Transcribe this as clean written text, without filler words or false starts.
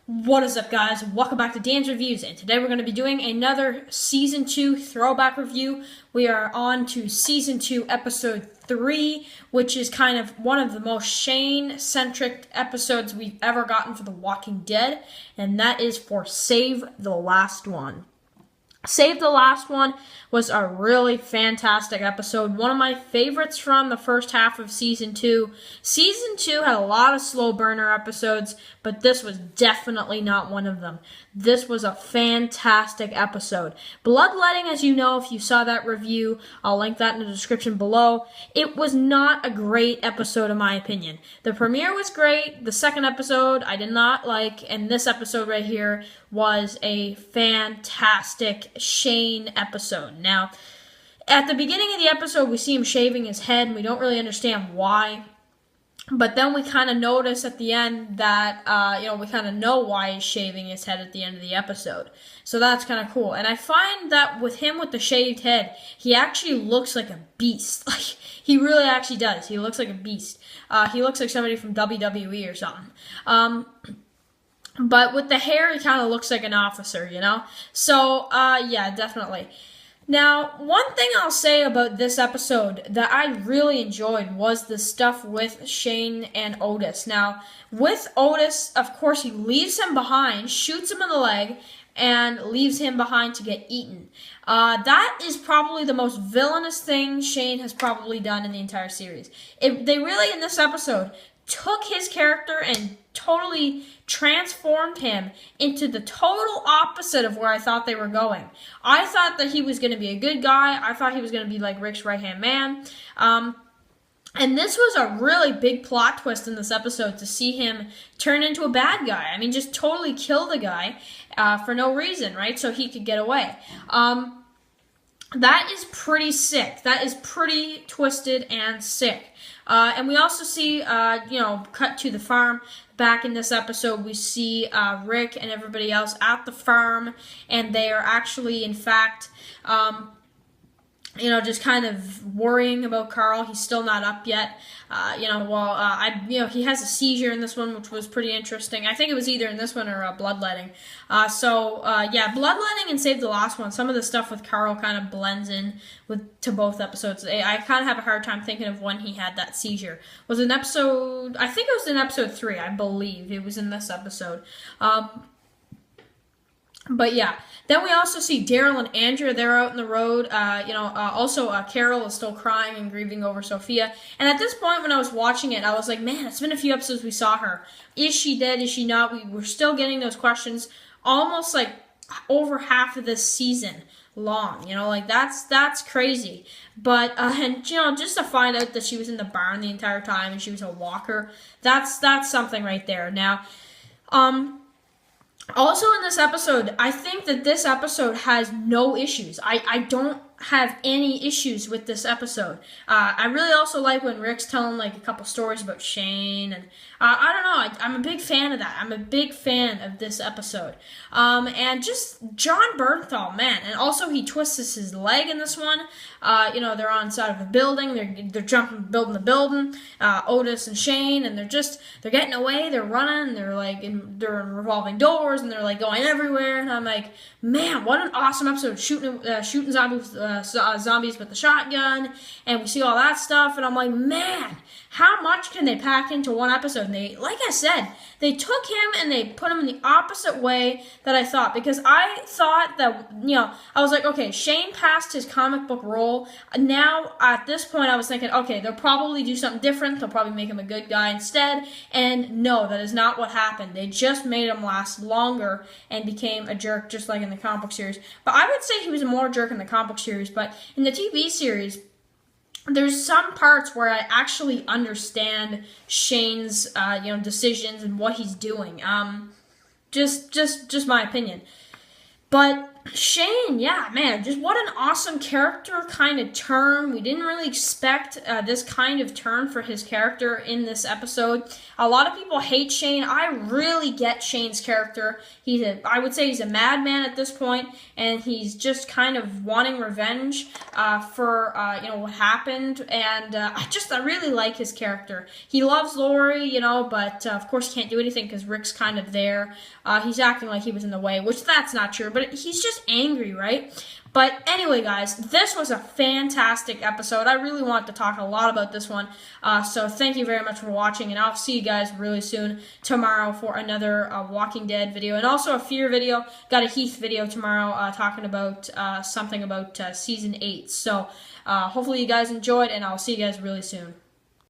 What is up, guys? Welcome back to Dan's Reviews, and today we're going to be doing another Season 2 throwback review. We are on to Season 2, Episode 3, which is kind of one of the most Shane-centric episodes we've ever gotten for The Walking Dead, and that is for Save the Last One. Save the Last One was a really fantastic episode. One of my favorites from the first half of Season 2. Season 2 had a lot of slow burner episodes, but this was definitely not one of them. This was a fantastic episode. Bloodletting, as you know, if you saw that review, I'll link that in the description below. It was not a great episode in my opinion. The premiere was great. The second episode I did not like, and this episode right here was a fantastic Shane episode. Now, at the beginning of the episode, we see him shaving his head, and we don't really understand why. But then we kind of notice at the end that, we kind of know why he's shaving his head at the end of the episode. So that's kind of cool. And I find that with him with the shaved head, he actually looks like a beast. Like, he really actually does. He looks like a beast. He looks like somebody from WWE or something. But with the hair, he kind of looks like an officer, you know? So, yeah, definitely. Now, one thing I'll say about this episode that I really enjoyed was the stuff with Shane and Otis. Now, with Otis, of course, he leaves him behind, shoots him in the leg, and leaves him behind to get eaten. That is probably the most villainous thing Shane has probably done in the entire series. They really, in this episode, took his character and totally transformed him into the total opposite of where I thought they were going. I thought that he was going to be a good guy. I thought he was going to be like Rick's right-hand man. And this was a really big plot twist in this episode to see him turn into a bad guy. I mean, just totally kill the guy for no reason, right? So he could get away. That is pretty sick. That is pretty twisted and sick. And we also see, cut to the farm. Back in this episode, we see Rick and everybody else at the farm, and they are actually, in fact, just kind of worrying about Carl. He's still not up yet. He has a seizure in this one, which was pretty interesting. I think it was either in this one or Bloodletting. Bloodletting and Save the Last One. Some of the stuff with Carl kind of blends in to both episodes. I kind of have a hard time thinking of when he had that seizure. I think it was in episode 3, I believe. It was in this episode. But yeah, then we also see Daryl and Andrea. They're out in the road. Carol is still crying and grieving over Sophia. And at this point, when I was watching it, I was like, man, it's been a few episodes we saw her. Is she dead? Is she not? We were still getting those questions almost like over half of this season long. That's crazy. But just to find out that she was in the barn the entire time and she was a walker, that's something right there. Now, also in this episode, I think that this episode has no issues. I don't have any issues with this episode. I really also like when Rick's telling like a couple stories about Shane, and I don't know, I'm a big fan of that. I'm a big fan of this episode. And just John Bernthal, man, and also he twists his leg in this one. They're on side of a building, they're building the building, Otis and Shane, and they're getting away, they're running, they're in revolving doors, and they're like going everywhere, and I'm like, man, what an awesome episode, shooting zombies with the shotgun, and we see all that stuff, and I'm like, man, how much can they pack into one episode? And they, like I said, they took him and they put him in the opposite way that I thought, because I thought that, I was like, okay, Shane passed his comic book role. Now, at this point, I was thinking, okay, they'll probably do something different. They'll probably make him a good guy instead. And no, that is not what happened. They just made him last longer and became a jerk, just like in the comic book series. But I would say he was a more jerk in the comic book series. But in the TV series, there's some parts where I actually understand Shane's, decisions and what he's doing. Just my opinion. But Shane, yeah, man, just what an awesome character kind of turn. We didn't really expect this kind of turn for his character in this episode. A lot of people hate Shane. I really get Shane's character. I would say he's a madman at this point, and he's just kind of wanting revenge for what happened. And I really like his character. He loves Lori, but of course he can't do anything because Rick's kind of there. He's acting like he was in the way, which that's not true, but he's just angry, right? But anyway, guys, this was a fantastic episode. I really wanted to talk a lot about this one. So thank you very much for watching, and I'll see you guys really soon tomorrow for another Walking Dead video, and also a Fear video. Got a Heath video tomorrow talking about something about Season 8. So hopefully you guys enjoyed, and I'll see you guys really soon.